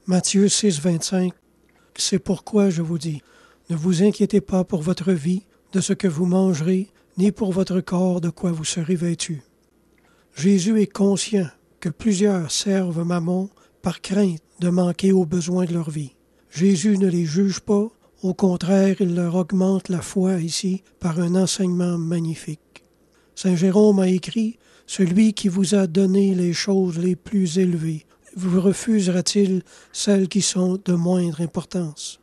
Matthieu 6, 25. C'est pourquoi je vous dis, ne vous inquiétez pas pour votre vie, de ce que vous mangerez, ni pour votre corps de quoi vous serez vêtus. Jésus est conscient que plusieurs servent Mammon par crainte de manquer aux besoins de leur vie. Jésus ne les juge pas, au contraire, il leur augmente la foi ici par un enseignement magnifique. Saint Jérôme a écrit « Celui qui vous a donné les choses les plus élevées, vous refusera-t-il celles qui sont de moindre importance ?»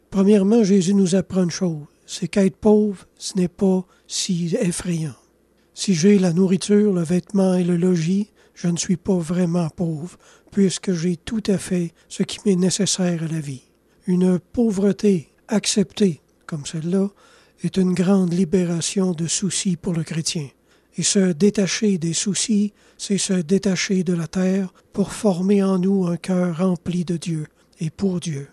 Premièrement, Jésus nous apprend une chose, c'est qu'être pauvre, ce n'est pas si effrayant. Si j'ai la nourriture, le vêtement et le logis, je ne suis pas vraiment pauvre, puisque j'ai tout à fait ce qui m'est nécessaire à la vie. Une pauvreté acceptée, comme celle-là, est une grande libération de soucis pour le chrétien. Et se détacher des soucis, c'est se détacher de la terre pour former en nous un cœur rempli de Dieu et pour Dieu.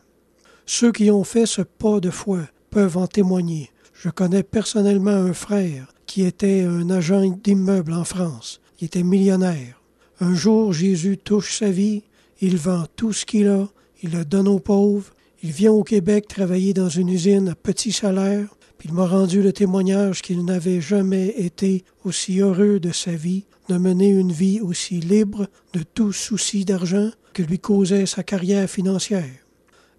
Ceux qui ont fait ce pas de foi peuvent en témoigner. Je connais personnellement un frère qui était un agent d'immeuble en France. Il était millionnaire. Un jour, Jésus touche sa vie, il vend tout ce qu'il a, il le donne aux pauvres, il vient au Québec travailler dans une usine à petit salaire, puis il m'a rendu le témoignage qu'il n'avait jamais été aussi heureux de sa vie, de mener une vie aussi libre de tout souci d'argent que lui causait sa carrière financière.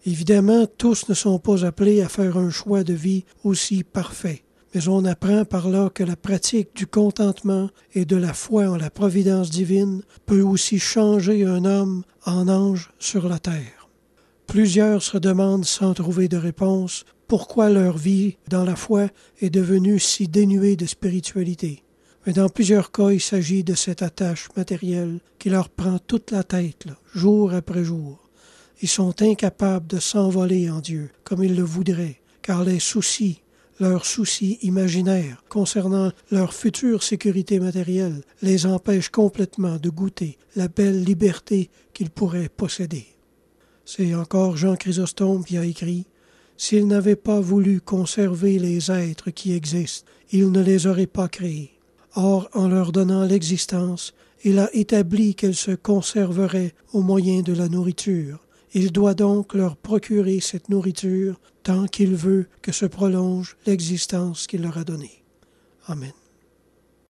Évidemment, tous ne sont pas appelés à faire un choix de vie aussi parfait, mais on apprend par là que la pratique du contentement et de la foi en la providence divine peut aussi changer un homme en ange sur la terre. Plusieurs se demandent sans trouver de réponse pourquoi leur vie dans la foi est devenue si dénuée de spiritualité. Mais dans plusieurs cas, il s'agit de cette attache matérielle qui leur prend toute la tête, jour après jour. Ils sont incapables de s'envoler en Dieu comme ils le voudraient, car les soucis, leurs soucis imaginaires concernant leur future sécurité matérielle les empêchent complètement de goûter la belle liberté qu'ils pourraient posséder. C'est encore Jean Chrysostome qui a écrit « S'il n'avait pas voulu conserver les êtres qui existent, il ne les aurait pas créés. Or, en leur donnant l'existence, il a établi qu'elles se conserveraient au moyen de la nourriture. Il doit donc leur procurer cette nourriture tant qu'il veut que se prolonge l'existence qu'il leur a donnée. » Amen.